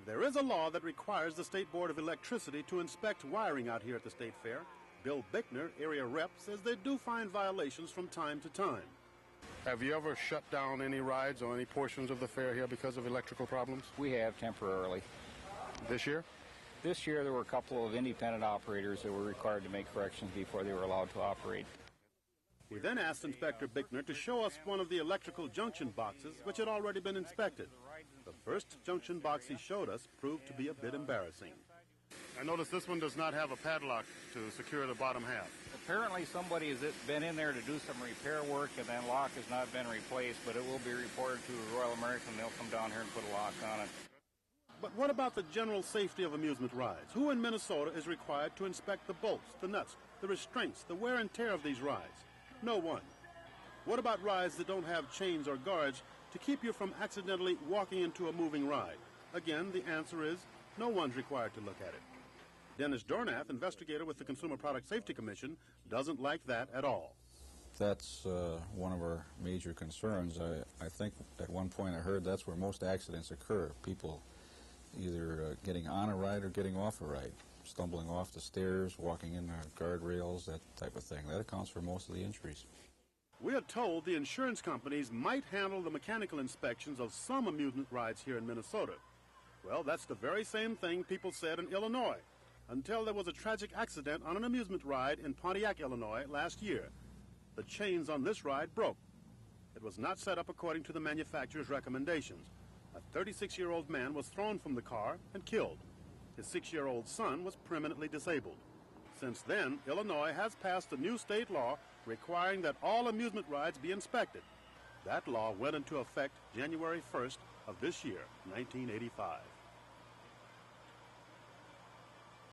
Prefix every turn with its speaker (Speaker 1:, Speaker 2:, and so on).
Speaker 1: There is a law that requires the State Board of Electricity to inspect wiring out here at the State Fair. Bill Bickner, area rep, says they do find violations from time to time. Have you ever shut down any rides or any portions of the fair here because of electrical problems?
Speaker 2: We have temporarily.
Speaker 1: This year?
Speaker 2: This year there were a couple of independent operators that were required to make corrections before they were allowed to operate.
Speaker 1: We then asked Inspector Bickner to show us one of the electrical junction boxes which had already been inspected. The first junction box he showed us proved to be a bit embarrassing. I noticed this one does not have a padlock to secure the bottom half.
Speaker 2: Apparently somebody has been in there to do some repair work and that lock has not been replaced, but it will be reported to Royal American. They'll come down here and put a lock on it.
Speaker 1: But what about the general safety of amusement rides? Who in Minnesota is required to inspect the bolts, the nuts, the restraints, the wear and tear of these rides? No one. What about rides that don't have chains or guards to keep you from accidentally walking into a moving ride? Again, the answer is no one's required to look at it. Dennis Dornath, investigator with the Consumer Product Safety Commission, doesn't like that at all.
Speaker 3: That's one of our major concerns. I think at one point I heard that's where most accidents occur. People either getting on a ride or getting off a ride, stumbling off the stairs, walking in the guardrails, that type of thing. That accounts for most of the injuries.
Speaker 1: We are told the insurance companies might handle the mechanical inspections of some amusement rides here in Minnesota. Well, that's the very same thing people said in Illinois, until there was a tragic accident on an amusement ride in Pontiac, Illinois last year. The chains on this ride broke. It was not set up according to the manufacturer's recommendations. A 36-year-old man was thrown from the car and killed. His 6-year-old son was permanently disabled. Since then, Illinois has passed a new state law requiring that all amusement rides be inspected. That law went into effect January 1st of this year, 1985.